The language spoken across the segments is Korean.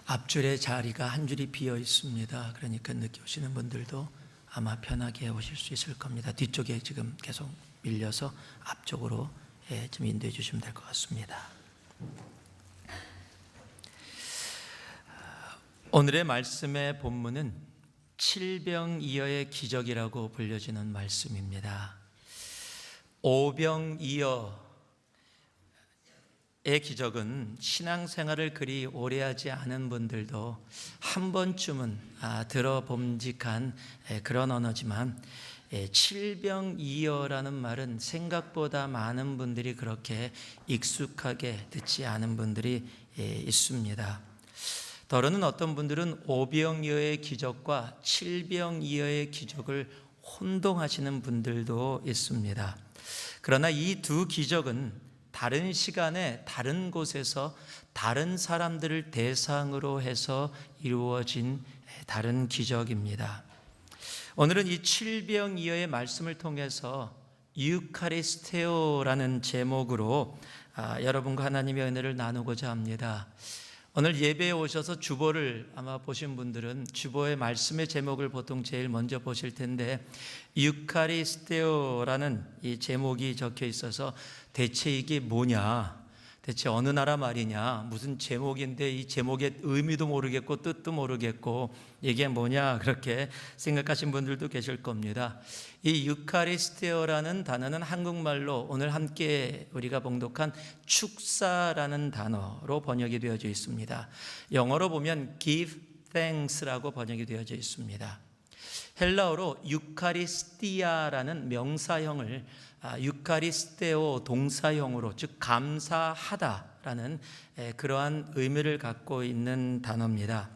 앞줄에 자리가 한 줄이 비어 있습니다. 그러니까 늦게 오시는 분들도 아마 편하게 오실 수 있을 겁니다. 뒤쪽에 지금 계속 밀려서 앞쪽으로 좀 인도해 주시면 될 것 같습니다. 오늘의 말씀의 본문은 칠병이어의 기적이라고 불려지는 말씀입니다. 오병이어의 기적은 신앙생활을 그리 오래 하지 않은 분들도 한 번쯤은 들어봄직한 그런 언어지만 칠병이어라는 말은 생각보다 많은 분들이 그렇게 익숙하게 듣지 않은 분들이 있습니다. 더러는 어떤 분들은 오병이어의 기적과 칠병이어의 기적을 혼동하시는 분들도 있습니다. 그러나 이 두 기적은 다른 시간에 다른 곳에서 다른 사람들을 대상으로 해서 이루어진 다른 기적입니다. 오늘은 이 칠병이어의 말씀을 통해서 유카리스테오라는 제목으로 여러분과 하나님의 은혜를 나누고자 합니다. 오늘 예배에 오셔서 주보를 아마 보신 분들은 주보의 말씀의 제목을 보통 제일 먼저 보실 텐데 유카리스테오라는 이 제목이 적혀 있어서 대체 이게 뭐냐, 대체 어느 나라 말이냐, 무슨 제목인데 이 제목의 의미도 모르겠고 뜻도 모르겠고 이게 뭐냐 그렇게 생각하신 분들도 계실 겁니다. 이 유카리스테오라는 단어는 한국말로 오늘 함께 우리가 봉독한 축사라는 단어로 번역이 되어져 있습니다. 영어로 보면 give thanks라고 번역이 되어져 있습니다. 헬라어로 유카리스티아라는 명사형을 유카리스테오 동사형으로, 즉 감사하다라는 그러한 의미를 갖고 있는 단어입니다.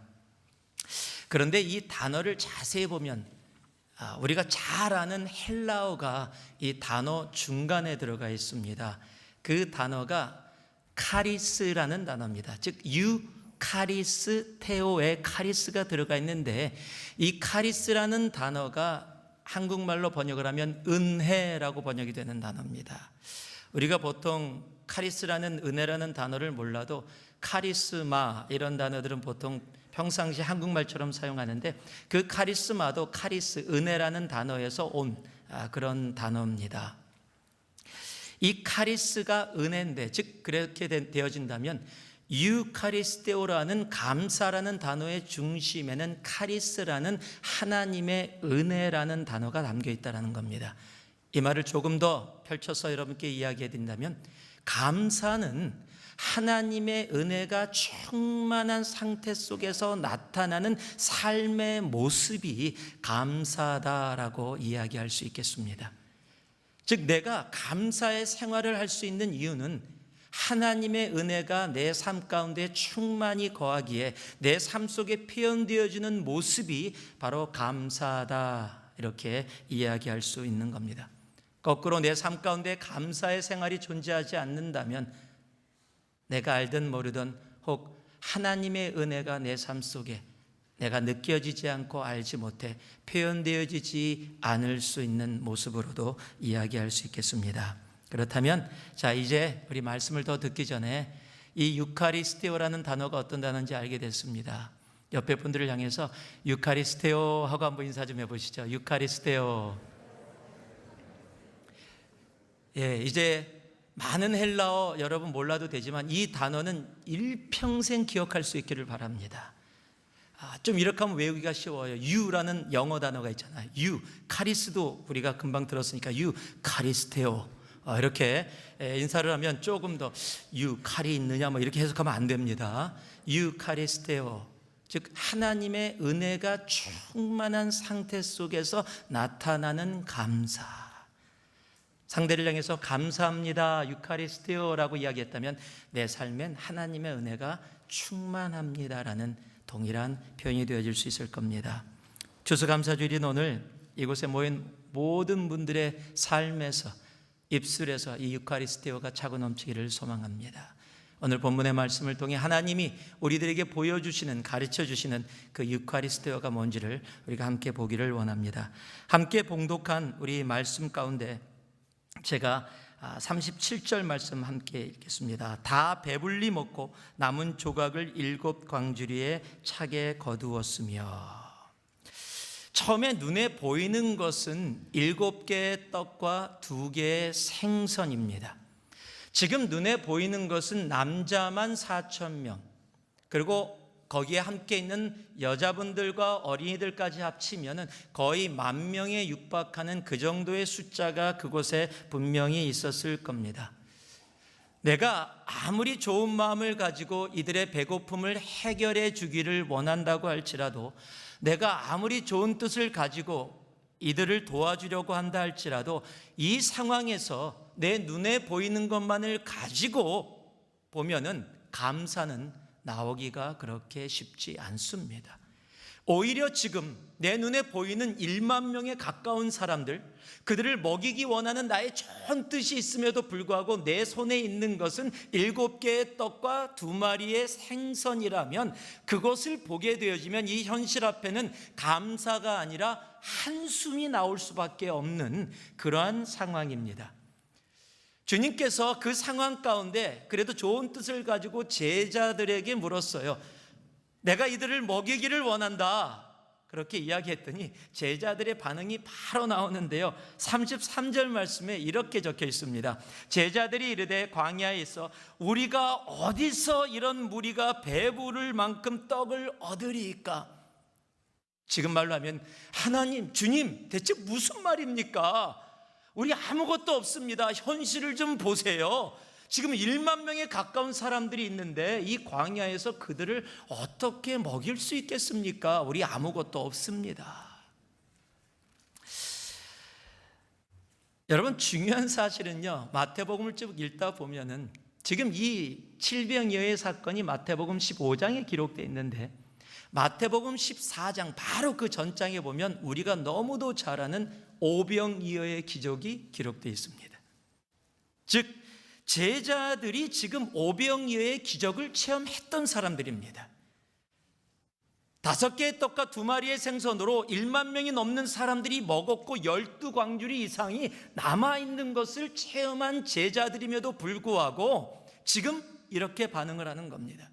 그런데 이 단어를 자세히 보면 우리가 잘 아는 헬라어가 이 단어 중간에 들어가 있습니다. 그 단어가 카리스라는 단어입니다. 즉 유카리스테오에 카리스가 들어가 있는데 이 카리스라는 단어가 한국말로 번역을 하면 은혜라고 번역이 되는 단어입니다. 우리가 보통 카리스라는 은혜라는 단어를 몰라도 카리스마 이런 단어들은 보통 평상시 한국말처럼 사용하는데 그 카리스마도 카리스, 은혜라는 단어에서 온 그런 단어입니다. 이 카리스가 은혜인데, 즉 그렇게 되어진다면 유카리스테오라는 감사라는 단어의 중심에는 카리스라는 하나님의 은혜라는 단어가 담겨 있다는 겁니다. 이 말을 조금 더 펼쳐서 여러분께 이야기해 드린다면 감사는 하나님의 은혜가 충만한 상태 속에서 나타나는 삶의 모습이 감사다라고 이야기할 수 있겠습니다. 즉 내가 감사의 생활을 할 수 있는 이유는 하나님의 은혜가 내 삶 가운데 충만히 거하기에 내 삶 속에 표현되어지는 모습이 바로 감사다, 이렇게 이야기할 수 있는 겁니다. 거꾸로 내 삶 가운데 감사의 생활이 존재하지 않는다면 내가 알든 모르든 혹 하나님의 은혜가 내 삶 속에 내가 느껴지지 않고 알지 못해 표현되어지지 않을 수 있는 모습으로도 이야기할 수 있겠습니다. 그렇다면 자, 이제 우리 말씀을 더 듣기 전에 이 유카리스테오라는 단어가 어떤 단어인지 알게 됐습니다. 옆에 분들을 향해서 유카리스테오 하고 한번 인사 좀 해보시죠. 유카리스테오. 이제 많은 헬라어 여러분 몰라도 되지만 이 단어는 일평생 기억할 수 있기를 바랍니다. 좀 이렇게 하면 외우기가 쉬워요. 유라는 영어 단어가 있잖아요. 유, 카리스도 우리가 금방 들었으니까 유, 카리스테오. 이렇게 인사를 하면 조금 더 유칼이 있느냐 뭐 이렇게 해석하면 안 됩니다. 유카리스테오, 즉 하나님의 은혜가 충만한 상태 속에서 나타나는 감사. 상대를 향해서 감사합니다 유카리스테오라고 이야기했다면 내 삶엔 하나님의 은혜가 충만합니다라는 동일한 표현이 되어질 수 있을 겁니다. 추수감사주일인 오늘 이곳에 모인 모든 분들의 삶에서, 입술에서 이 유카리스테오가 차고 넘치기를 소망합니다. 오늘 본문의 말씀을 통해 하나님이 우리들에게 보여주시는, 가르쳐주시는 그 유카리스테오가 뭔지를 우리가 함께 보기를 원합니다. 함께 봉독한 우리 말씀 가운데 제가 37절 말씀 함께 읽겠습니다. 다 배불리 먹고 남은 조각을 7 광주리에 차게 거두었으며. 처음에 눈에 보이는 것은 7개의 떡과 2개의 생선입니다. 지금 눈에 보이는 것은 남자만 4,000명, 그리고 거기에 함께 있는 여자분들과 어린이들까지 합치면 거의 10,000명에 육박하는 그 정도의 숫자가 그곳에 분명히 있었을 겁니다. 내가 아무리 좋은 마음을 가지고 이들의 배고픔을 해결해 주기를 원한다고 할지라도, 내가 아무리 좋은 뜻을 가지고 이들을 도와주려고 한다 할지라도, 이 상황에서 내 눈에 보이는 것만을 가지고 보면은 감사는 나오기가 그렇게 쉽지 않습니다. 오히려 지금 내 눈에 보이는 1만 명에 가까운 사람들, 그들을 먹이기 원하는 나의 좋은 뜻이 있음에도 불구하고 내 손에 있는 것은 7개의 떡과 2마리의 생선이라면, 그것을 보게 되어지면 이 현실 앞에는 감사가 아니라 한숨이 나올 수밖에 없는 그러한 상황입니다. 주님께서 그 상황 가운데 그래도 좋은 뜻을 가지고 제자들에게 물었어요. 내가 이들을 먹이기를 원한다, 그렇게 이야기했더니 제자들의 반응이 바로 나오는데요, 33절 말씀에 이렇게 적혀 있습니다. 제자들이 이르되 광야에 있어 우리가 어디서 이런 무리가 배부를 만큼 떡을 얻으리이까? 지금 말로 하면, 하나님, 주님, 대체 무슨 말입니까? 우리 아무것도 없습니다. 현실을 좀 보세요. 지금 1만 명에 가까운 사람들이 있는데 이 광야에서 그들을 어떻게 먹일 수 있겠습니까? 우리 아무것도 없습니다. 여러분, 중요한 사실은요, 마태복음을 쭉 읽다 보면은 지금 이 칠병이어의 사건이 마태복음 15장에 기록되어 있는데, 마태복음 14장 바로 그 전장에 보면 우리가 너무도 잘 아는 오병이어의 기적이 기록되어 있습니다. 즉, 제자들이 지금 오병이어의 기적을 체험했던 사람들입니다. 5개의 떡과 2마리의 생선으로 1만 명이 넘는 사람들이 먹었고 12광주리 이상이 남아있는 것을 체험한 제자들임에도 불구하고 지금 이렇게 반응을 하는 겁니다.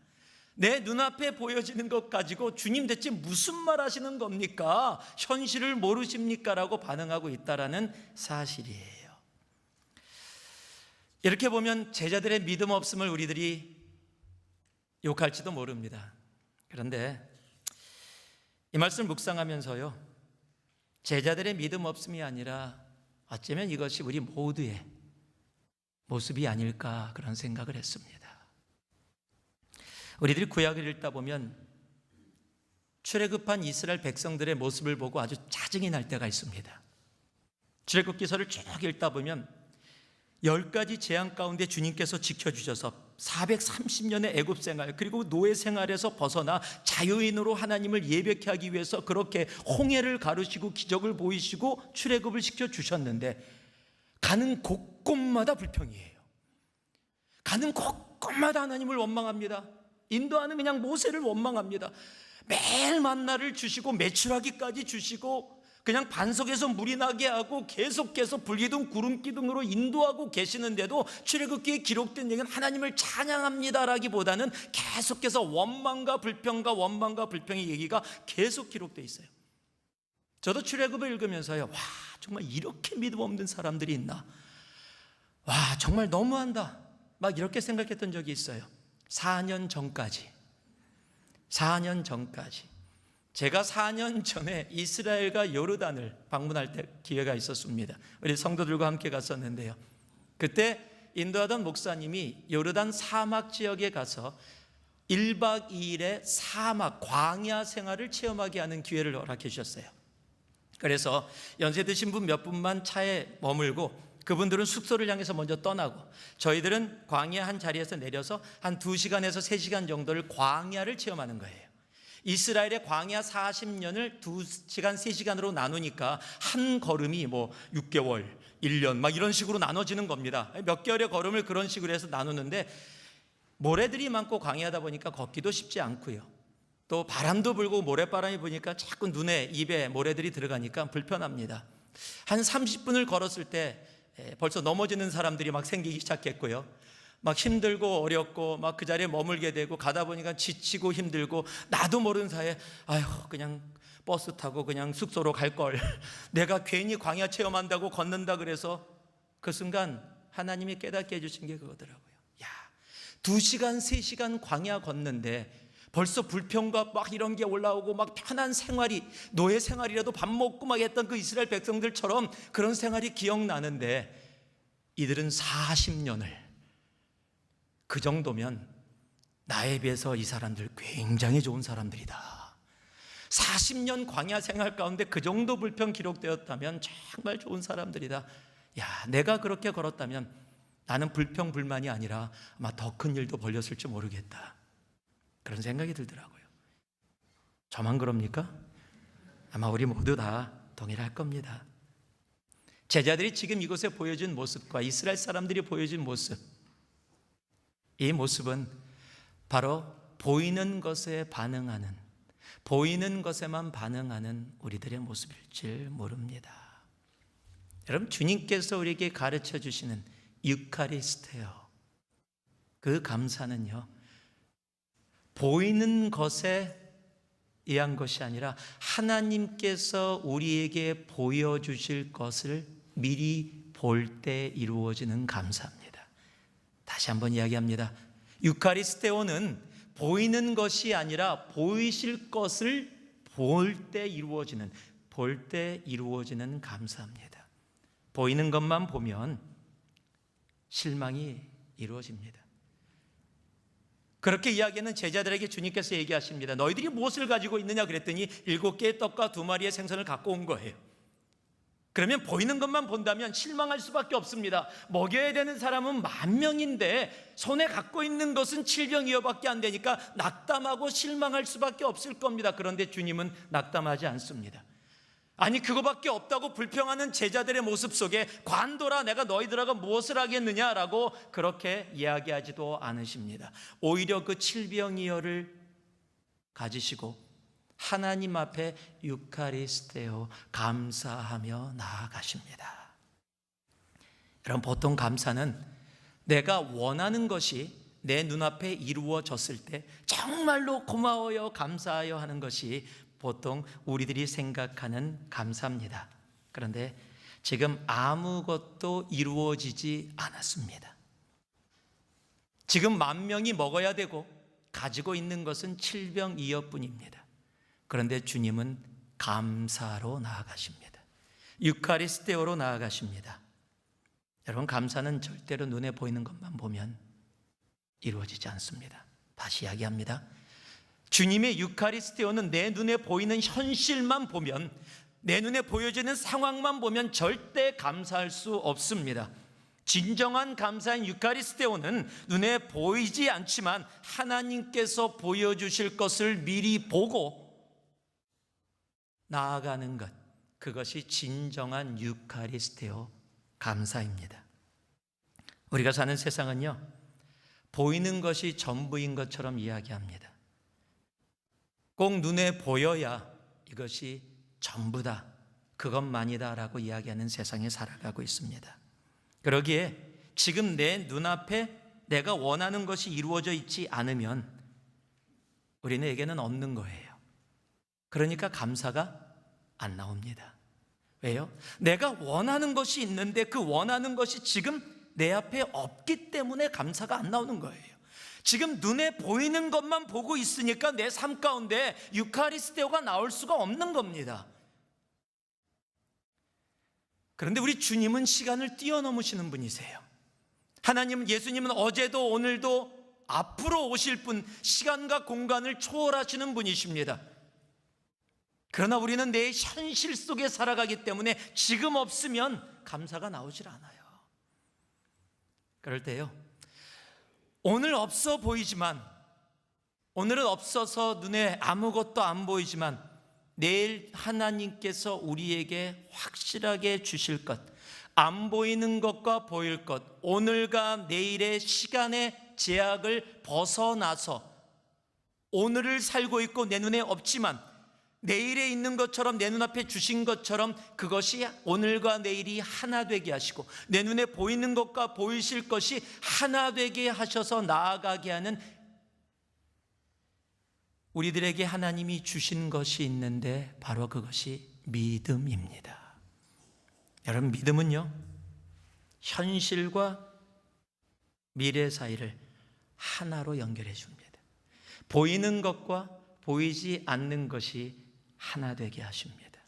내 눈앞에 보여지는 것 가지고 주님 대체 무슨 말 하시는 겁니까? 현실을 모르십니까? 라고 반응하고 있다는 사실이에요. 이렇게 보면 제자들의 믿음 없음을 우리들이 욕할지도 모릅니다. 그런데 이 말씀을 묵상하면서요, 제자들의 믿음 없음이 아니라 어쩌면 이것이 우리 모두의 모습이 아닐까, 그런 생각을 했습니다. 우리들이 구약을 읽다 보면 출애굽한 이스라엘 백성들의 모습을 보고 아주 짜증이 날 때가 있습니다. 출애굽기서를 쭉 읽다 보면 10가지 재앙 가운데 주님께서 지켜주셔서 430년의 애굽 생활, 그리고 노예 생활에서 벗어나 자유인으로 하나님을 예배케 하기 위해서 그렇게 홍해를 가르시고 기적을 보이시고 출애굽을 시켜주셨는데, 가는 곳곳마다 불평이에요. 가는 곳곳마다 하나님을 원망합니다. 인도하는 그냥 모세를 원망합니다. 매일 만나를 주시고 메추라기까지 주시고 그냥 반석에서 물이 나게 하고 계속해서 불기둥 구름기둥으로 인도하고 계시는데도 출애굽기에 기록된 얘기는 하나님을 찬양합니다라기보다는 계속해서 원망과 불평의 얘기가 계속 기록되어 있어요. 저도 출애굽을 읽으면서요, 와, 정말 이렇게 믿음 없는 사람들이 있나, 와, 정말 너무한다, 막 이렇게 생각했던 적이 있어요. 4년 전까지 제가 4년 전에 이스라엘과 요르단을 방문할 때 기회가 있었습니다. 우리 성도들과 함께 갔었는데요, 그때 인도하던 목사님이 요르단 사막 지역에 가서 1박 2일의 사막 광야 생활을 체험하게 하는 기회를 허락해 주셨어요. 그래서 연세 드신 분 몇 분만 차에 머물고 그분들은 숙소를 향해서 먼저 떠나고 저희들은 광야 한 자리에서 내려서 한 2시간에서 3시간 정도를 광야를 체험하는 거예요. 이스라엘의 광야 40년을 2시간, 3시간으로 나누니까 한 걸음이 6개월, 1년 막 이런 식으로 나눠지는 겁니다. 몇 개월의 걸음을 그런 식으로 해서 나누는데, 모래들이 많고 광야다 보니까 걷기도 쉽지 않고요, 또 바람도 불고 모래바람이 부니까 자꾸 눈에 입에 모래들이 들어가니까 불편합니다. 한 30분을 걸었을 때 벌써 넘어지는 사람들이 막 생기기 시작했고요. 막 힘들고 어렵고 막 그 자리에 머물게 되고, 가다 보니까 지치고 힘들고, 나도 모르는 사이에 아휴, 그냥 버스 타고 그냥 숙소로 갈 걸. 내가 괜히 광야 체험한다고 걷는다 그래서, 그 순간 하나님이 깨닫게 해주신 게 그거더라고요. 야, 2시간 3시간 광야 걷는데 벌써 불평과 막 이런 게 올라오고, 막 편한 생활이, 노예 생활이라도 밥 먹고 막 했던 그 이스라엘 백성들처럼 그런 생활이 기억나는데, 이들은 40년을, 그 정도면 나에 비해서 이 사람들 굉장히 좋은 사람들이다. 40년 광야 생활 가운데 그 정도 불평 기록되었다면 정말 좋은 사람들이다. 야, 내가 그렇게 걸었다면 나는 불평 불만이 아니라 아마 더 큰 일도 벌렸을지 모르겠다. 그런 생각이 들더라고요. 저만 그럽니까? 아마 우리 모두 다 동일할 겁니다. 제자들이 지금 이곳에 보여준 모습과 이스라엘 사람들이 보여준 모습, 이 모습은 바로 보이는 것에만 반응하는 우리들의 모습일 줄 모릅니다. 여러분, 주님께서 우리에게 가르쳐 주시는 유카리스테요, 그 감사는요, 보이는 것에 의한 것이 아니라 하나님께서 우리에게 보여주실 것을 미리 볼 때 이루어지는 감사입니다. 다시 한번 이야기합니다. 유카리스테오는 보이는 것이 아니라 보이실 것을 볼 때 이루어지는 감사입니다. 보이는 것만 보면 실망이 이루어집니다. 그렇게 이야기하는 제자들에게 주님께서 얘기하십니다. 너희들이 무엇을 가지고 있느냐 그랬더니 7개의 떡과 2마리의 생선을 갖고 온 거예요. 그러면 보이는 것만 본다면 실망할 수밖에 없습니다. 먹여야 되는 사람은 10,000명인데 손에 갖고 있는 것은 7병이어밖에 안 되니까 낙담하고 실망할 수밖에 없을 겁니다. 그런데 주님은 낙담하지 않습니다. 아니, 그거밖에 없다고 불평하는 제자들의 모습 속에 관둬라, 내가 너희들하고 무엇을 하겠느냐라고 그렇게 이야기하지도 않으십니다. 오히려 그 7병이어를 가지시고 하나님 앞에 유카리스테오, 감사하며 나아가십니다. 여러분, 보통 감사는 내가 원하는 것이 내 눈앞에 이루어졌을 때 정말로 고마워요, 감사하여 하는 것이 보통 우리들이 생각하는 감사입니다. 그런데 지금 아무것도 이루어지지 않았습니다. 지금 10,000명이 먹어야 되고 가지고 있는 것은 7병이어뿐입니다. 그런데 주님은 감사로 나아가십니다. 유카리스테오로 나아가십니다. 여러분, 감사는 절대로 눈에 보이는 것만 보면 이루어지지 않습니다. 다시 이야기합니다. 주님의 유카리스테오는 내 눈에 보이는 현실만 보면, 내 눈에 보여지는 상황만 보면 절대 감사할 수 없습니다. 진정한 감사인 유카리스테오는 눈에 보이지 않지만 하나님께서 보여주실 것을 미리 보고 나아가는 것, 그것이 진정한 유카리스테오 감사입니다. 우리가 사는 세상은요, 보이는 것이 전부인 것처럼 이야기합니다. 꼭 눈에 보여야 이것이 전부다, 그것만이다 라고 이야기하는 세상에 살아가고 있습니다. 그러기에 지금 내 눈앞에 내가 원하는 것이 이루어져 있지 않으면 우리에게는 없는 거예요. 그러니까 감사가 안 나옵니다. 왜요? 내가 원하는 것이 있는데 그 원하는 것이 지금 내 앞에 없기 때문에 감사가 안 나오는 거예요. 지금 눈에 보이는 것만 보고 있으니까 내 삶 가운데 유카리스테오가 나올 수가 없는 겁니다. 그런데 우리 주님은 시간을 뛰어넘으시는 분이세요. 하나님, 예수님은 어제도 오늘도 앞으로 오실 분, 시간과 공간을 초월하시는 분이십니다. 그러나 우리는 내 현실 속에 살아가기 때문에 지금 없으면 감사가 나오질 않아요. 그럴 때요, 오늘 없어 보이지만, 오늘은 없어서 눈에 아무것도 안 보이지만 내일 하나님께서 우리에게 확실하게 주실 것, 안 보이는 것과 보일 것, 오늘과 내일의 시간의 제약을 벗어나서 오늘을 살고 있고 내 눈에 없지만 내일에 있는 것처럼, 내 눈앞에 주신 것처럼 그것이 오늘과 내일이 하나 되게 하시고, 내 눈에 보이는 것과 보이실 것이 하나 되게 하셔서 나아가게 하는, 우리들에게 하나님이 주신 것이 있는데 바로 그것이 믿음입니다. 여러분, 믿음은요, 현실과 미래 사이를 하나로 연결해 줍니다. 보이는 것과 보이지 않는 것이 하나 되게 하십니다.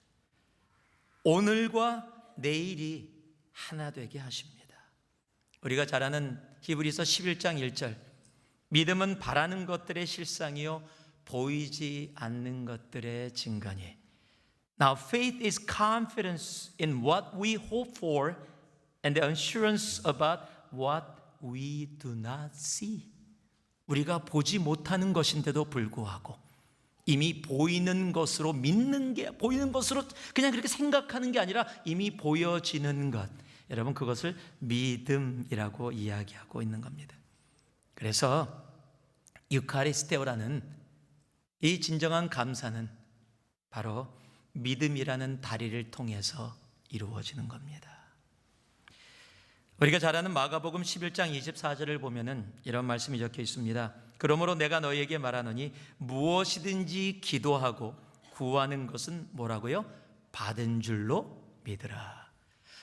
오늘과 내일이 하나 되게 하십니다. 우리가 잘 아는 히브리서 11장 1절, 믿음은 바라는 것들의 실상이요 보이지 않는 것들의 증거니. Now faith is confidence in what we hope for and the assurance about what we do not see. 우리가 보지 못하는 것인데도 불구하고 이미 보이는 것으로 믿는 게, 보이는 것으로 그냥 그렇게 생각하는 게 아니라 이미 보여지는 것, 여러분, 그것을 믿음이라고 이야기하고 있는 겁니다. 그래서 유카리스테오라는 이 진정한 감사는 바로 믿음이라는 다리를 통해서 이루어지는 겁니다. 우리가 잘 아는 마가복음 11장 24절을 보면은 이런 말씀이 적혀 있습니다. 그러므로 내가 너희에게 말하노니 무엇이든지 기도하고 구하는 것은 뭐라고요? 받은 줄로 믿으라.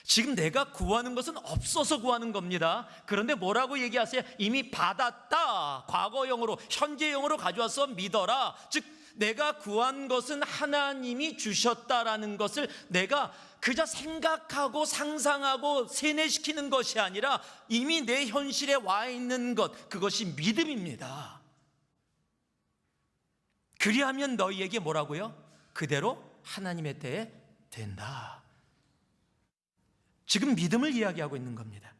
지금 내가 구하는 것은 없어서 구하는 겁니다. 그런데 뭐라고 얘기하세요? 이미 받았다. 과거형으로, 현재형으로 가져와서 믿어라. 즉 내가 구한 것은 하나님이 주셨다라는 것을 내가 그저 생각하고 상상하고 세뇌시키는 것이 아니라 이미 내 현실에 와 있는 것, 그것이 믿음입니다. 그리하면 너희에게 뭐라고요? 그대로 하나님의 때에 된다. 지금 믿음을 이야기하고 있는 겁니다.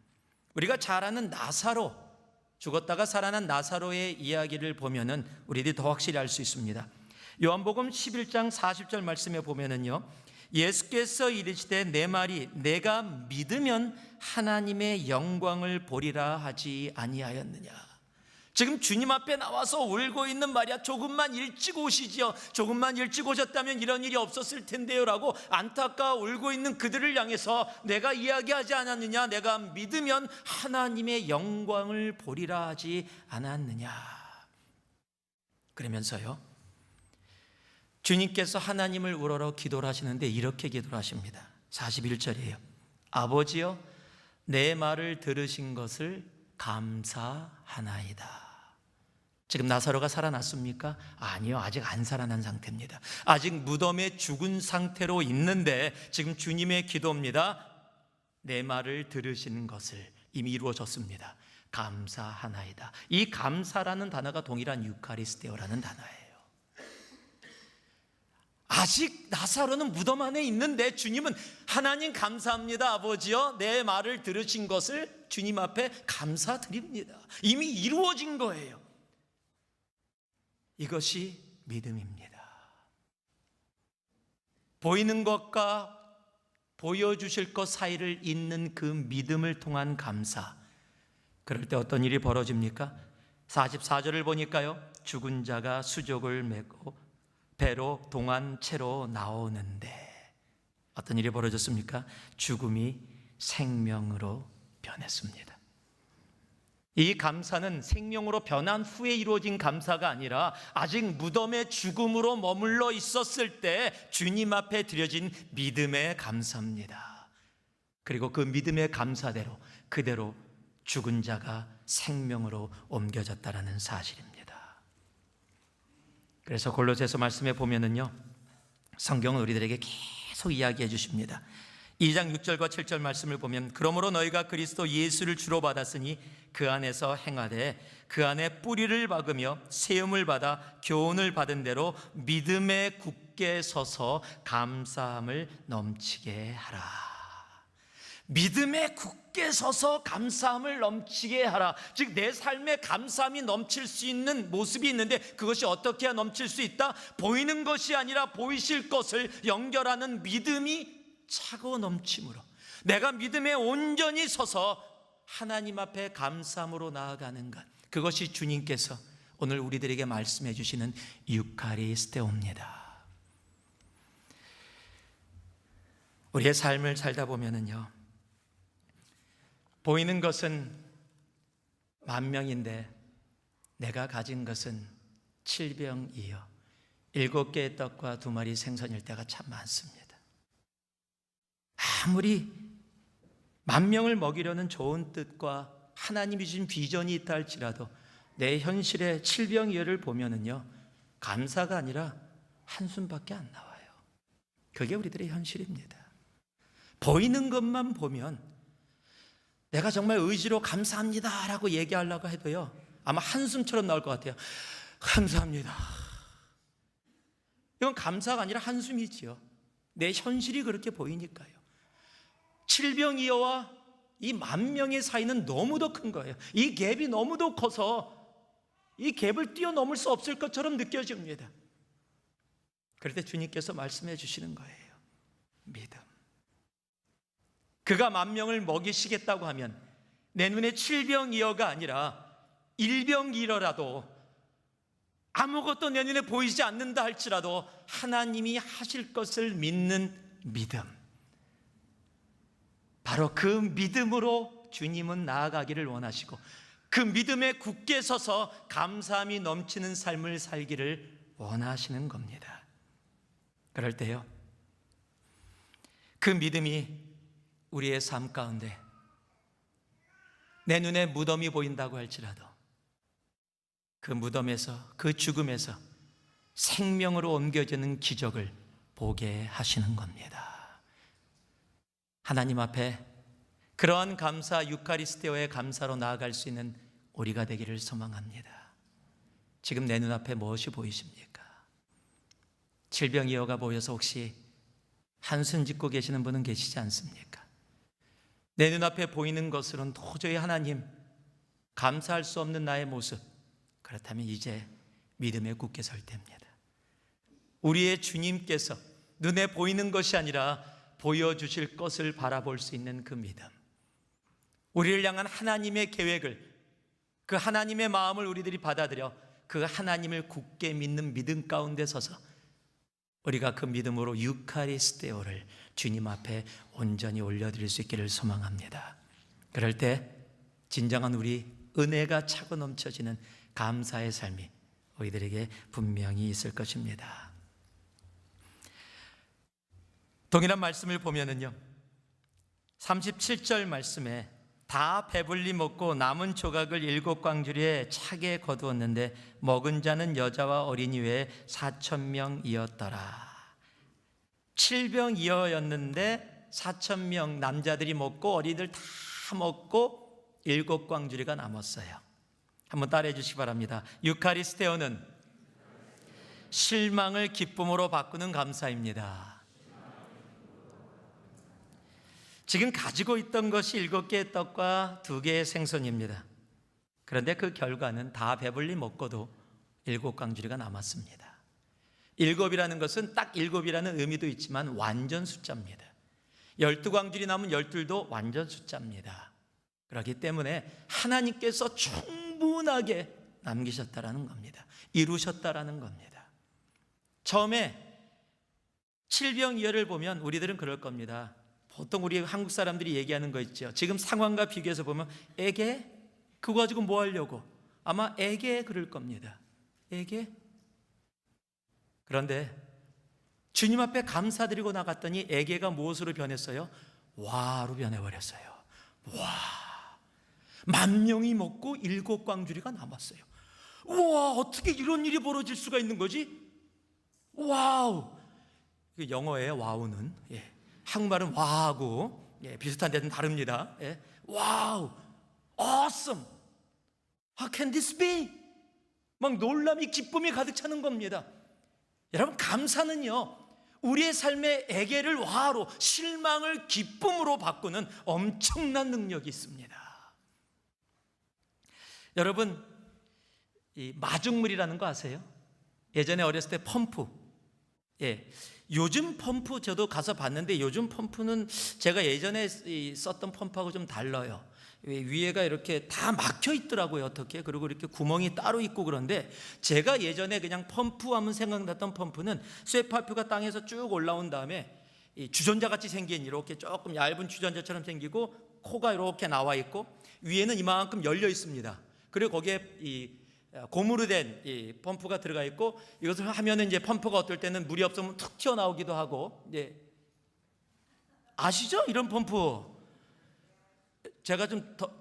우리가 잘 아는 나사로, 죽었다가 살아난 나사로의 이야기를 보면은 우리들이 더 확실히 알 수 있습니다. 요한복음 11장 40절 말씀에 보면은요, 예수께서 이르시되 내 말이 내가 믿으면 하나님의 영광을 보리라 하지 아니하였느냐. 지금 주님 앞에 나와서 울고 있는 마리아, 조금만 일찍 오시지요, 조금만 일찍 오셨다면 이런 일이 없었을 텐데요 라고 안타까워 울고 있는 그들을 향해서 내가 이야기하지 않았느냐, 내가 믿으면 하나님의 영광을 보리라 하지 않았느냐. 그러면서요, 주님께서 하나님을 우러러 기도를 하시는데 이렇게 기도를 하십니다. 41절이에요. 아버지여, 내 말을 들으신 것을 감사하나이다. 지금 나사로가 살아났습니까? 아니요, 아직 안 살아난 상태입니다. 아직 무덤에 죽은 상태로 있는데 지금 주님의 기도입니다. 내 말을 들으시는 것을 이미 이루어졌습니다. 감사하나이다. 이 감사라는 단어가 동일한 유카리스테오라는 단어예요. 아직 나사로는 무덤 안에 있는데 주님은 하나님 감사합니다 아버지여, 내 말을 들으신 것을 주님 앞에 감사드립니다. 이미 이루어진 거예요. 이것이 믿음입니다. 보이는 것과 보여주실 것 사이를 잇는 그 믿음을 통한 감사. 그럴 때 어떤 일이 벌어집니까? 44절을 보니까요, 죽은 자가 수족을 메고 배로 동한 채로 나오는데 어떤 일이 벌어졌습니까? 죽음이 생명으로 변했습니다. 이 감사는 생명으로 변한 후에 이루어진 감사가 아니라 아직 무덤의 죽음으로 머물러 있었을 때 주님 앞에 드려진 믿음의 감사입니다. 그리고 그 믿음의 감사대로 그대로 죽은 자가 생명으로 옮겨졌다라는 사실입니다. 그래서 골로새서 말씀에 보면은요, 성경은 우리들에게 계속 이야기해 주십니다. 2장 6절과 7절 말씀을 보면, 그러므로 너희가 그리스도 예수를 주로 받았으니 그 안에서 행하되 그 안에 뿌리를 박으며 세움을 받아 교훈을 받은 대로 믿음에 굳게 서서 감사함을 넘치게 하라. 믿음에 굳게 서서 감사함을 넘치게 하라. 즉 내 삶에 감사함이 넘칠 수 있는 모습이 있는데 그것이 어떻게 해야 넘칠 수 있다? 보이는 것이 아니라 보이실 것을 연결하는 믿음이 차고 넘침으로 내가 믿음에 온전히 서서 하나님 앞에 감사함으로 나아가는 것, 그것이 주님께서 오늘 우리들에게 말씀해 주시는 유카리스테오입니다. 우리의 삶을 살다 보면은요, 보이는 것은 10,000명인데 내가 가진 것은 7병이요 7개의 떡과 2마리 생선일 때가 참 많습니다. 아무리 10,000명을 먹이려는 좋은 뜻과 하나님이 주신 비전이 있다 할지라도 내 현실의 7병이어를 보면은요, 감사가 아니라 한숨밖에 안 나와요. 그게 우리들의 현실입니다. 보이는 것만 보면 내가 정말 의지로 감사합니다 라고 얘기하려고 해도요, 아마 한숨처럼 나올 것 같아요. 감사합니다. 이건 감사가 아니라 한숨이지요. 내 현실이 그렇게 보이니까요. 7병이어와 이 10,000명의 사이는 너무도 큰 거예요. 이 갭이 너무도 커서 이 갭을 뛰어넘을 수 없을 것처럼 느껴집니다. 그럴 때 주님께서 말씀해 주시는 거예요. 믿음. 그가 10,000명을 먹이시겠다고 하면 내 눈에 7병이어가 아니라 1병이어라도 아무것도 내 눈에 보이지 않는다 할지라도 하나님이 하실 것을 믿는 믿음, 바로 그 믿음으로 주님은 나아가기를 원하시고 그 믿음에 굳게 서서 감사함이 넘치는 삶을 살기를 원하시는 겁니다. 그럴 때요, 그 믿음이 우리의 삶 가운데 내 눈에 무덤이 보인다고 할지라도 그 무덤에서, 그 죽음에서 생명으로 옮겨지는 기적을 보게 하시는 겁니다. 하나님 앞에 그러한 감사, 유카리스테오의 감사로 나아갈 수 있는 우리가 되기를 소망합니다. 지금 내 눈앞에 무엇이 보이십니까? 7병이어가 보여서 혹시 한숨 짓고 계시는 분은 계시지 않습니까? 내 눈앞에 보이는 것으로는 도저히 하나님 감사할 수 없는 나의 모습, 그렇다면 이제 믿음에 굳게 설 때입니다. 우리의 주님께서 눈에 보이는 것이 아니라 보여주실 것을 바라볼 수 있는 그 믿음, 우리를 향한 하나님의 계획을, 그 하나님의 마음을 우리들이 받아들여 그 하나님을 굳게 믿는 믿음 가운데 서서 우리가 그 믿음으로 유카리스테오를 주님 앞에 온전히 올려드릴 수 있기를 소망합니다. 그럴 때 진정한 우리 은혜가 차고 넘쳐지는 감사의 삶이 우리들에게 분명히 있을 것입니다. 동일한 말씀을 보면은요, 37절 말씀에 다 배불리 먹고 남은 조각을 7광주리에 차게 거두었는데 먹은 자는 여자와 어린이 외에 4,000명이었더라. 7병이어였는데 4,000명 남자들이 먹고 어린이들 다 먹고 7광주리가 남았어요. 한번 따라해 주시기 바랍니다. 유카리스테오는 실망을 기쁨으로 바꾸는 감사입니다. 지금 가지고 있던 것이 7개의 떡과 2개의 생선입니다. 그런데 그 결과는 다 배불리 먹고도 7광주리가 남았습니다. 7이라는 것은 딱 7이라는 의미도 있지만 완전 숫자입니다. 12광주리 남은 12도 완전 숫자입니다. 그렇기 때문에 하나님께서 충분하게 남기셨다라는 겁니다. 이루셨다라는 겁니다. 처음에 7병이어를 보면 우리들은 그럴 겁니다. 보통 우리 한국 사람들이 얘기하는 거 있죠. 지금 상황과 비교해서 보면 애게? 그거 가지고 뭐 하려고? 아마 애게 그럴 겁니다. 애게? 그런데 주님 앞에 감사드리고 나갔더니 애게가 무엇으로 변했어요? 와로 변해버렸어요. 와, 10,000명이 먹고 7광주리가 남았어요. 와, 어떻게 이런 일이 벌어질 수가 있는 거지? 와우. 영어예요, 와우는. 예. 한국말은 와하고 비슷한 데는 다릅니다. 와우, awesome, how can this be? 막 놀람이, 기쁨이 가득 차는 겁니다. 여러분, 감사는요, 우리의 삶의 애게를 와로, 실망을 기쁨으로 바꾸는 엄청난 능력이 있습니다. 여러분, 이 마중물이라는 거 아세요? 예전에 어렸을 때 펌프, 요즘 펌프 저도 가서 봤는데 요즘 펌프는 제가 예전에 썼던 펌프하고 좀 달라요. 위에가 이렇게 다 막혀 있더라고요. 어떻게? 그리고 이렇게 구멍이 따로 있고. 그런데 제가 예전에 그냥 펌프 하면 생각났던 펌프는 쇠파이프가 땅에서 쭉 올라온 다음에 이 주전자 같이 생긴 이렇게 조금 얇은 주전자처럼 생기고 코가 이렇게 나와 있고 위에는 이만큼 열려 있습니다. 그리고 거기에 이 고무로 된 이 펌프가 들어가 있고 이것을 하면은 이제 펌프가 어떨 때는 물이 없으면 툭 튀어나오기도 하고, 이제 아시죠? 이런 펌프. 제가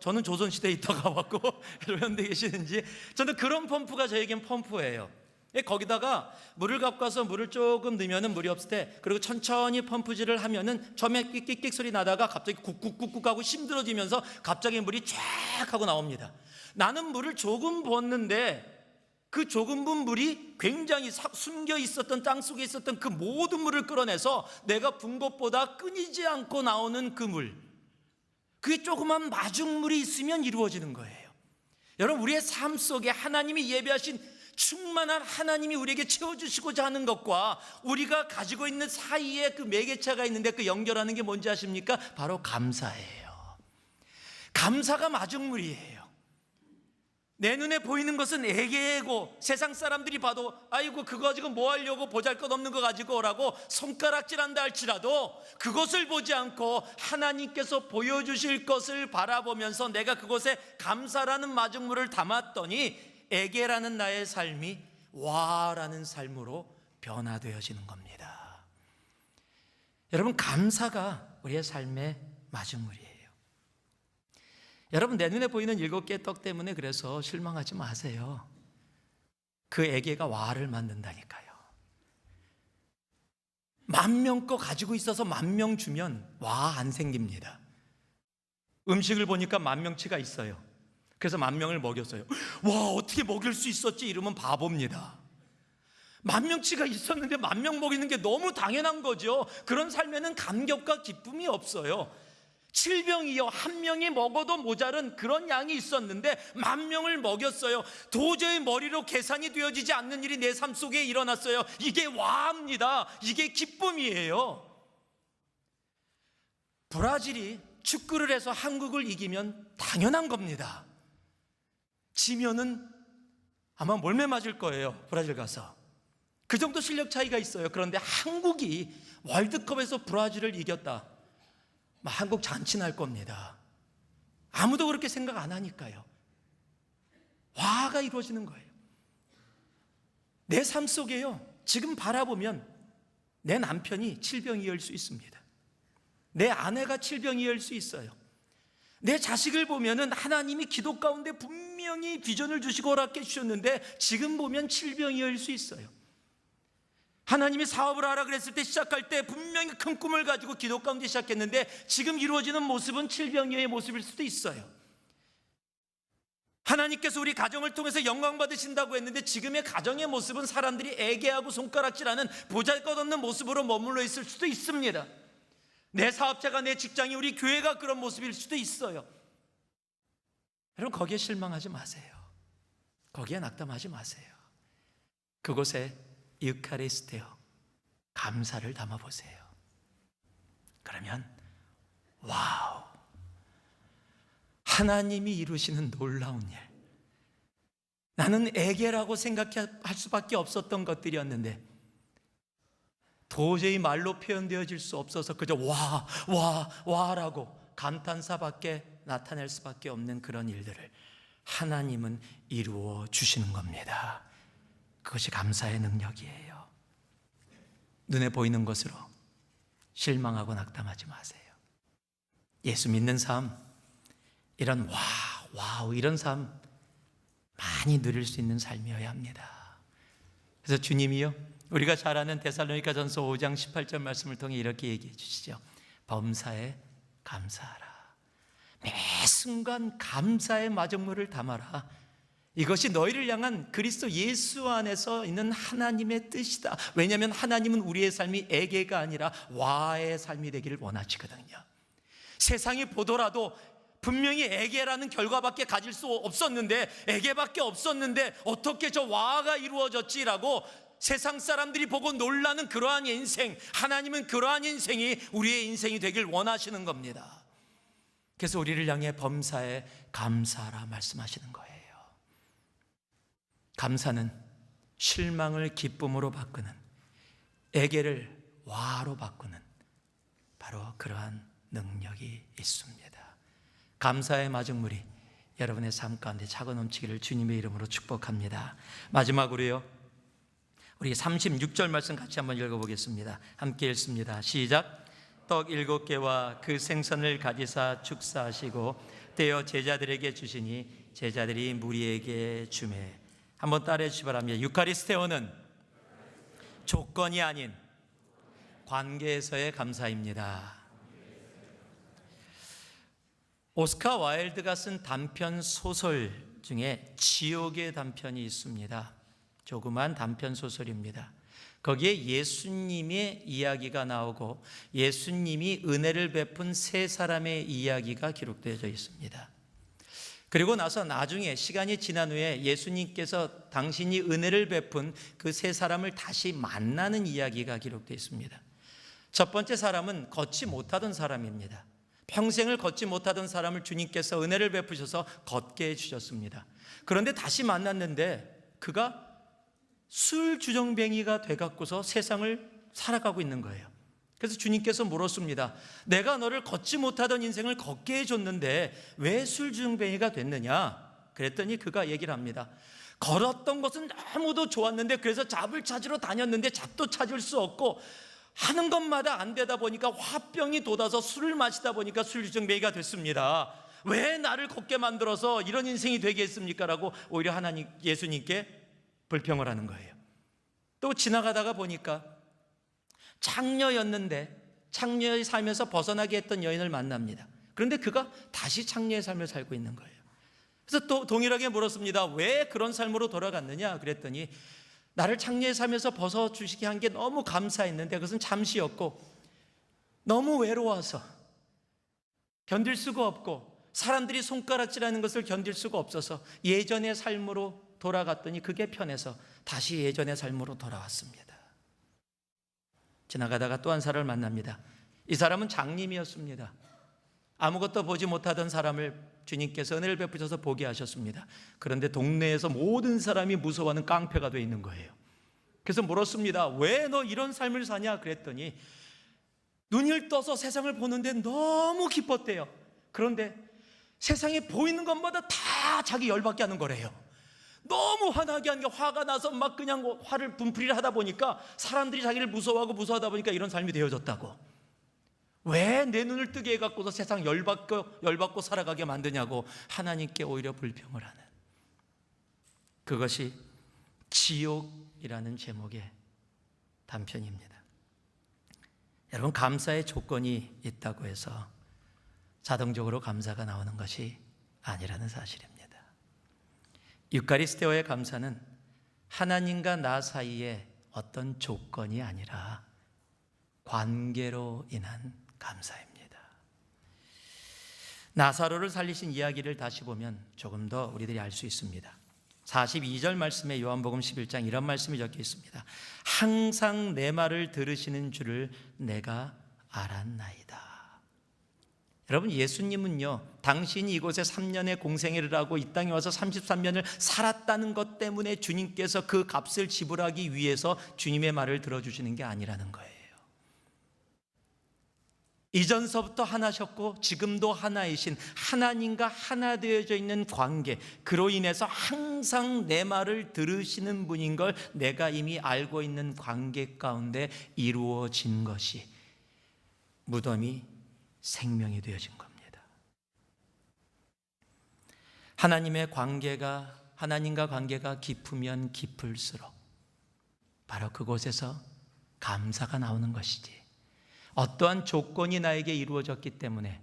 저는 조선시대에 있다가 왔고 여러분들 계시는지, 저는 그런 펌프가 저에겐 펌프예요. 거기다가 물을 갖고 와서 물을 조금 넣으면은 물이 없을 때, 그리고 천천히 펌프질을 하면은 처음에 끽끽끽 소리 나다가 갑자기 쿡쿡쿡쿡 하고 힘들어지면서 갑자기 물이 쫙 하고 나옵니다. 나는 물을 조금 붓는데 그 조금 분 물이 굉장히 숨겨 있었던, 땅 속에 있었던 그 모든 물을 끌어내서 내가 분 것보다 끊이지 않고 나오는 그 물, 그게 조그만 마중물이 있으면 이루어지는 거예요. 여러분, 우리의 삶 속에 하나님이 예배하신 충만한 하나님이 우리에게 채워주시고자 하는 것과 우리가 가지고 있는 사이에 그 매개체가 있는데, 그 연결하는 게 뭔지 아십니까? 바로 감사예요. 감사가 마중물이에요. 내 눈에 보이는 것은 애개고, 세상 사람들이 봐도 아이고 그거 가지고 뭐 하려고, 보잘것없는 거 가지고 오라고 손가락질한다 할지라도 그것을 보지 않고 하나님께서 보여주실 것을 바라보면서 내가 그곳에 감사라는 마중물을 담았더니 애개라는 나의 삶이 와라는 삶으로 변화되어지는 겁니다. 여러분, 감사가 우리의 삶의 마중물이에요. 여러분, 내 눈에 보이는 7개의 떡 때문에 그래서 실망하지 마세요. 그 애개가 와를 만든다니까요. 10,000명 거 가지고 있어서 10,000명 주면 와 안 생깁니다. 음식을 보니까 10,000명치가 있어요. 그래서 10,000명을 먹였어요. 와, 어떻게 먹일 수 있었지? 이러면 바보입니다. 10,000명치가 있었는데 10,000명 먹이는 게 너무 당연한 거죠. 그런 삶에는 감격과 기쁨이 없어요. 7병이요, 한 명이 먹어도 모자른 그런 양이 있었는데 10,000명을 먹였어요. 도저히 머리로 계산이 되어지지 않는 일이 내 삶 속에 일어났어요. 이게 와입니다. 이게 기쁨이에요. 브라질이 축구를 해서 한국을 이기면 당연한 겁니다. 지면은 아마 몰매 맞을 거예요. 브라질 가서. 그 정도 실력 차이가 있어요. 그런데 한국이 월드컵에서 브라질을 이겼다, 한국 잔치 날 겁니다. 아무도 그렇게 생각 안 하니까요. 와가 이루어지는 거예요. 내 삶 속에요, 지금 바라보면 내 남편이 칠병이어일 수 있습니다. 내 아내가 칠병이어일 수 있어요. 내 자식을 보면은 하나님이 기도 가운데 분명히 비전을 주시고 허락해 주셨는데 지금 보면 칠병이어일 수 있어요. 하나님이 사업을 하라 그랬을 때, 시작할 때 분명히 큰 꿈을 가지고 기도 가운데 시작했는데 지금 이루어지는 모습은 칠병이어의 모습일 수도 있어요. 하나님께서 우리 가정을 통해서 영광 받으신다고 했는데 지금의 가정의 모습은 사람들이 애개하고 손가락질하는 보잘것없는 모습으로 머물러 있을 수도 있습니다. 내 사업자가, 내 직장이, 우리 교회가 그런 모습일 수도 있어요. 여러분, 거기에 실망하지 마세요. 거기에 낙담하지 마세요. 그곳에 유카리스테요, 감사를 담아보세요. 그러면 와우, 하나님이 이루시는 놀라운 일, 나는 애개라고 생각할 수밖에 없었던 것들이었는데 도저히 말로 표현되어질 수 없어서 그저 와라고 감탄사밖에 나타낼 수밖에 없는 그런 일들을 하나님은 이루어 주시는 겁니다. 그것이 감사의 능력이에요. 눈에 보이는 것으로 실망하고 낙담하지 마세요. 예수 믿는 삶, 이런 와우 이런 삶 많이 누릴 수 있는 삶이어야 합니다. 그래서 주님이요, 우리가 잘 아는 데살로니가전서 5장 18절 말씀을 통해 이렇게 얘기해 주시죠. 범사에 감사하라. 매 순간 감사의 마중물을 담아라. 이것이 너희를 향한 그리스도 예수 안에서 있는 하나님의 뜻이다. 왜냐하면 하나님은 우리의 삶이 애개가 아니라 와의 삶이 되기를 원하시거든요. 세상이 보더라도 분명히 애개라는 결과밖에 가질 수 없었는데, 애개밖에 없었는데 어떻게 저 와가 이루어졌지라고 세상 사람들이 보고 놀라는 그러한 인생, 하나님은 그러한 인생이 우리의 인생이 되길 원하시는 겁니다. 그래서 우리를 향해 범사에 감사하라 말씀하시는 거예요. 감사는 실망을 기쁨으로 바꾸는, 애개를 와로 바꾸는 바로 그러한 능력이 있습니다. 감사의 마중물이 여러분의 삶 가운데 차고 넘치기를 주님의 이름으로 축복합니다. 마지막으로요, 우리 36절 말씀 같이 한번 읽어보겠습니다. 함께 읽습니다. 시작. 떡 7개와 그 생선을 가지사 축사하시고 떼어 제자들에게 주시니 제자들이 무리에게 주매. 한번 따라해 주시기 바랍니다. 유카리스테오는 조건이 아닌 관계에서의 감사입니다. 오스카 와일드가 쓴 단편 소설 중에 지옥의 단편이 있습니다. 조그만 단편 소설입니다. 거기에 예수님의 이야기가 나오고 예수님이 은혜를 베푼 세 사람의 이야기가 기록되어져 있습니다. 그리고 나서 나중에 시간이 지난 후에 예수님께서 당신이 은혜를 베푼 그 세 사람을 다시 만나는 이야기가 기록되어 있습니다. 첫 번째 사람은 걷지 못하던 사람입니다. 평생을 걷지 못하던 사람을 주님께서 은혜를 베푸셔서 걷게 해주셨습니다. 그런데 다시 만났는데 그가 술 주정뱅이가 돼갖고서 세상을 살아가고 있는 거예요. 그래서 주님께서 물었습니다. 내가 너를 걷지 못하던 인생을 걷게 해줬는데 왜 술 주정뱅이가 됐느냐? 그랬더니 그가 얘기를 합니다. 걸었던 것은 너무도 좋았는데 그래서 잡을 찾으러 다녔는데 잡도 찾을 수 없고 하는 것마다 안 되다 보니까 화병이 돋아서 술을 마시다 보니까 술주정뱅이가 됐습니다. 왜 나를 걷게 만들어서 이런 인생이 되게 했습니까? 라고 오히려 하나님 예수님께 불평을 하는 거예요. 또 지나가다가 보니까 창녀였는데 창녀의 삶에서 벗어나게 했던 여인을 만납니다. 그런데 그가 다시 창녀의 삶을 살고 있는 거예요. 그래서 또 동일하게 물었습니다. 왜 그런 삶으로 돌아갔느냐? 그랬더니 나를 창녀의 삶에서 벗어주시게 한 게 너무 감사했는데 그것은 잠시였고 너무 외로워서 견딜 수가 없고 사람들이 손가락질하는 것을 견딜 수가 없어서 예전의 삶으로 돌아갔더니 그게 편해서 다시 예전의 삶으로 돌아왔습니다. 지나가다가 또 한 사람을 만납니다. 이 사람은 장님이었습니다. 아무것도 보지 못하던 사람을 주님께서 은혜를 베푸셔서 보게 하셨습니다. 그런데 동네에서 모든 사람이 무서워하는 깡패가 되어 있는 거예요. 그래서 물었습니다. 왜 너 이런 삶을 사냐? 그랬더니 눈을 떠서 세상을 보는데 너무 기뻤대요. 그런데 세상에 보이는 것마다 다 자기 열받게 하는 거래요. 너무 화나게 하는 게 화가 나서 막 그냥 화를 분풀이를 하다 보니까 사람들이 자기를 무서워하고 무서워하다 보니까 이런 삶이 되어졌다고. 왜 내 눈을 뜨게 해갖고서 세상 열받고 살아가게 만드냐고 하나님께 오히려 불평을 하는, 그것이 지옥이라는 제목의 단편입니다. 여러분, 감사의 조건이 있다고 해서 자동적으로 감사가 나오는 것이 아니라는 사실입니다. 유카리스테오의 감사는 하나님과 나 사이에 어떤 조건이 아니라 관계로 인한 감사입니다. 나사로를 살리신 이야기를 다시 보면 조금 더 우리들이 알 수 있습니다. 42절 말씀에 요한복음 11장 이런 말씀이 적혀 있습니다. 항상 내 말을 들으시는 줄을 내가 알았나이다. 여러분, 예수님은요, 당신이 이곳에 3년의 공생애를 하고 이 땅에 와서 33년을 살았다는 것 때문에 주님께서 그 값을 지불하기 위해서 주님의 말을 들어주시는 게 아니라는 거예요. 이전서부터 하나셨고 지금도 하나이신 하나님과 하나 되어져 있는 관계, 그로 인해서 항상 내 말을 들으시는 분인 걸 내가 이미 알고 있는 관계 가운데 이루어진 것이 무덤이 생명이 되어진 겁니다. 하나님과 관계가 깊으면 깊을수록 바로 그곳에서 감사가 나오는 것이지, 어떠한 조건이 나에게 이루어졌기 때문에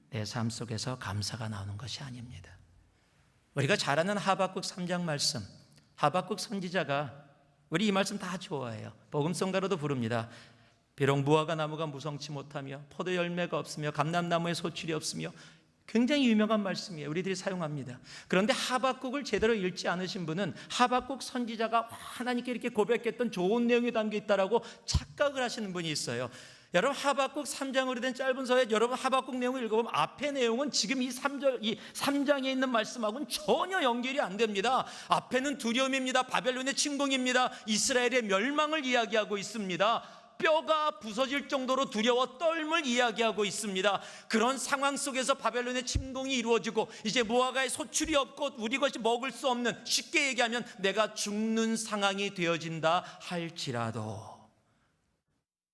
내 삶 속에서 감사가 나오는 것이 아닙니다. 우리가 잘 아는 하박국 3장 말씀, 하박국 선지자가, 우리 이 말씀 다 좋아해요. 복음성가로도 부릅니다. 비록 무화과 나무가 무성치 못하며 포도 열매가 없으며 감람나무에 소출이 없으며, 굉장히 유명한 말씀이에요. 우리들이 사용합니다. 그런데 하박국을 제대로 읽지 않으신 분은 하박국 선지자가 하나님께 이렇게 고백했던 좋은 내용이 담겨 있다라고 착각을 하시는 분이 있어요. 여러분, 하박국 3장으로 된 짧은 서에 여러분 하박국 내용을 읽어보면 앞의 내용은 지금 이 3장에 있는 말씀하고는 전혀 연결이 안 됩니다. 앞에는 두려움입니다. 바벨론의 침공입니다. 이스라엘의 멸망을 이야기하고 있습니다. 뼈가 부서질 정도로 두려워 떨물 이야기하고 있습니다. 그런 상황 속에서 바벨론의 침공이 이루어지고 이제 무화과의 소출이 없고 우리 것이 먹을 수 없는, 쉽게 얘기하면 내가 죽는 상황이 되어진다 할지라도,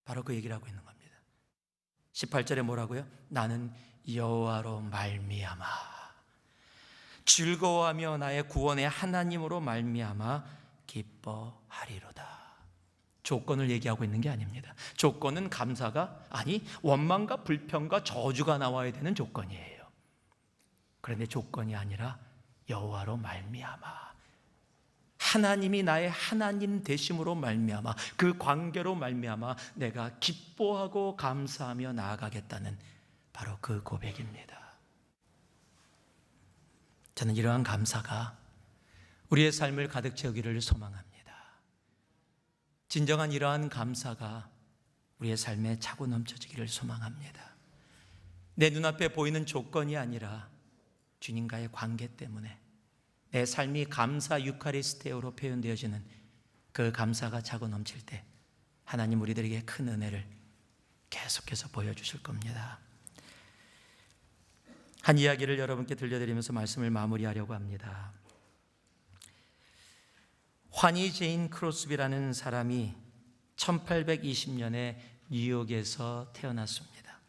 바로 그 얘기를 하고 있는 겁니다. 18절에 뭐라고요? 나는 여호와로 말미암아 즐거워하며 나의 구원의 하나님으로 말미암아 기뻐하리로다. 조건을 얘기하고 있는 게 아닙니다. 조건은 감사가, 아니 원망과 불평과 저주가 나와야 되는 조건이에요. 그런데 조건이 아니라 여호와로 말미암아, 하나님이 나의 하나님 되심으로 말미암아, 그 관계로 말미암아 내가 기뻐하고 감사하며 나아가겠다는 바로 그 고백입니다. 저는 이러한 감사가 우리의 삶을 가득 채우기를 소망합니다. 진정한 이러한 감사가 우리의 삶에 차고 넘쳐지기를 소망합니다. 내 눈앞에 보이는 조건이 아니라 주님과의 관계 때문에 내 삶이 감사 유카리스테오로 표현되어지는 그 감사가 차고 넘칠 때 하나님 우리들에게 큰 은혜를 계속해서 보여주실 겁니다. 한 이야기를 여러분께 들려드리면서 말씀을 마무리하려고 합니다. 환희 제인 크로스비라는 사람이 1820년에 뉴욕에서 태어났습니다.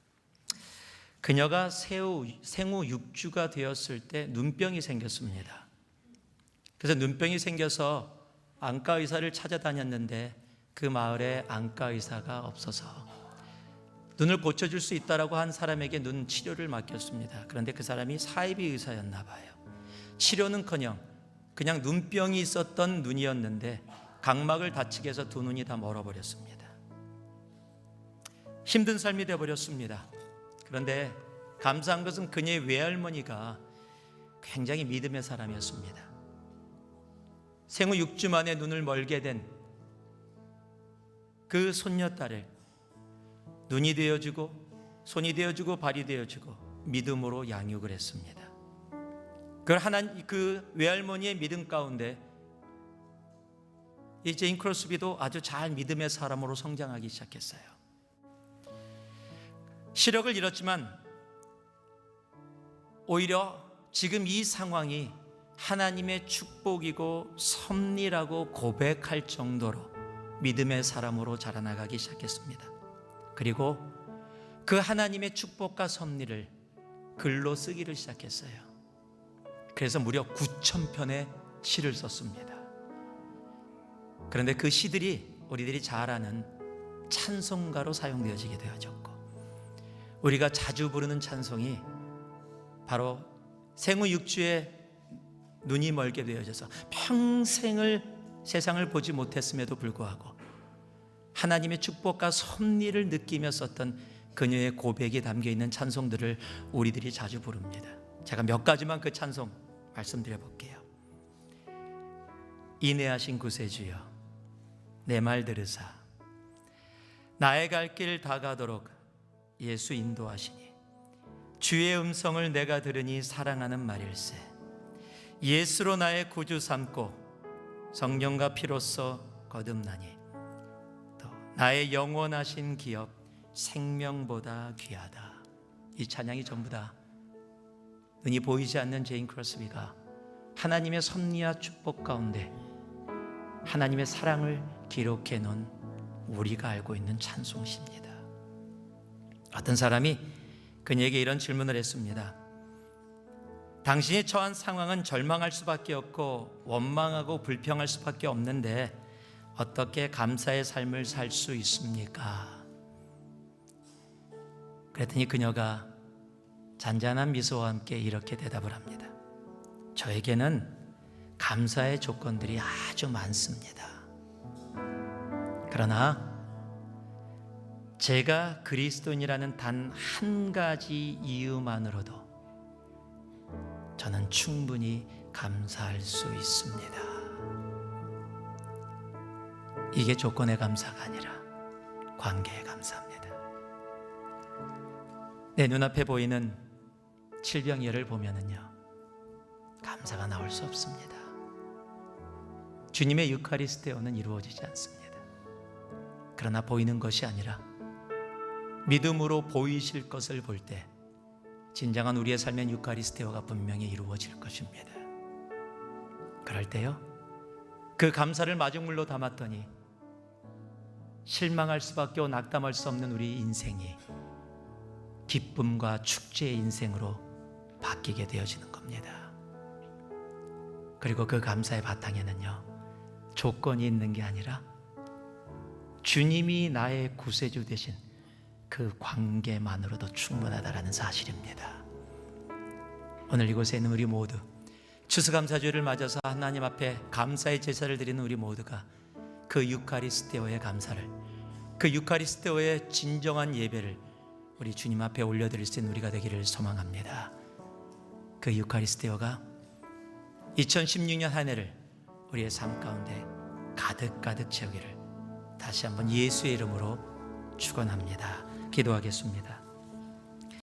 그녀가 생후 6주가 되었을 때 눈병이 생겼습니다. 그래서 눈병이 생겨서 안과 의사를 찾아다녔는데 그 마을에 안과 의사가 없어서 눈을 고쳐줄 수 있다라고 한 사람에게 눈 치료를 맡겼습니다. 그런데 그 사람이 사이비 의사였나 봐요. 치료는커녕 그냥 눈병이 있었던 눈이었는데 각막을 다치게 해서 두 눈이 다 멀어버렸습니다. 힘든 삶이 되어버렸습니다. 그런데 감사한 것은 그녀의 외할머니가 굉장히 믿음의 사람이었습니다. 생후 6주 만에 눈을 멀게 된 그 손녀딸을 눈이 되어주고 손이 되어주고 발이 되어주고 믿음으로 양육을 했습니다. 그 외할머니의 믿음 가운데 이 제인 크로스비도 아주 잘 믿음의 사람으로 성장하기 시작했어요. 시력을 잃었지만 오히려 지금 이 상황이 하나님의 축복이고 섭리라고 고백할 정도로 믿음의 사람으로 자라나가기 시작했습니다. 그리고 그 하나님의 축복과 섭리를 글로 쓰기를 시작했어요. 그래서 무려 9,000편의 시를 썼습니다. 그런데 그 시들이 우리들이 잘 아는 찬송가로 사용되어지게 되어졌고, 우리가 자주 부르는 찬송이 바로 생후 6주에 눈이 멀게 되어져서 평생을 세상을 보지 못했음에도 불구하고 하나님의 축복과 섭리를 느끼며 썼던 그녀의 고백이 담겨있는 찬송들을 우리들이 자주 부릅니다. 제가 몇 가지만 그 찬송 말씀드려 볼게요. 인애하신 구세주여 내 말 들으사 나의 갈 길 다 가도록 예수 인도하시니 주의 음성을 내가 들으니 사랑하는 말일세. 예수로 나의 구주 삼고 성령과 피로써 거듭나니 또 나의 영원하신 기업 생명보다 귀하다. 이 찬양이 전부 다 눈이 보이지 않는 제인 크로스비가 하나님의 섭리와 축복 가운데 하나님의 사랑을 기록해 놓은 우리가 알고 있는 찬송시입니다. 어떤 사람이 그녀에게 이런 질문을 했습니다. 당신이 처한 상황은 절망할 수밖에 없고 원망하고 불평할 수밖에 없는데 어떻게 감사의 삶을 살 수 있습니까? 그랬더니 그녀가 잔잔한 미소와 함께 이렇게 대답을 합니다. 저에게는 감사의 조건들이 아주 많습니다. 그러나 제가 그리스도인이라는 단 한 가지 이유만으로도 저는 충분히 감사할 수 있습니다. 이게 조건의 감사가 아니라 관계의 감사입니다. 내 눈앞에 보이는 칠병열을 보면은요, 감사가 나올 수 없습니다. 주님의 유카리스테오는 이루어지지 않습니다. 그러나 보이는 것이 아니라 믿음으로 보이실 것을 볼 때 진정한 우리의 삶의 유카리스테오가 분명히 이루어질 것입니다. 그럴 때요, 그 감사를 마중물로 담았더니 실망할 수밖에 낙담할 수 없는 우리 인생이 기쁨과 축제의 인생으로 바뀌게 되어지는 겁니다. 그리고 그 감사의 바탕에는요, 조건이 있는 게 아니라 주님이 나의 구세주 되신 그 관계만으로도 충분하다라는 사실입니다. 오늘 이곳에 있는 우리 모두 추수감사주를 맞아서 하나님 앞에 감사의 제사를 드리는 우리 모두가 그 유카리스테오의 감사를, 그 유카리스테오의 진정한 예배를 우리 주님 앞에 올려드릴 수 있는 우리가 되기를 소망합니다. 그 유카리스테오가 2016년 한 해를 우리의 삶 가운데 가득가득 채우기를 다시 한번 예수의 이름으로 축원합니다. 기도하겠습니다.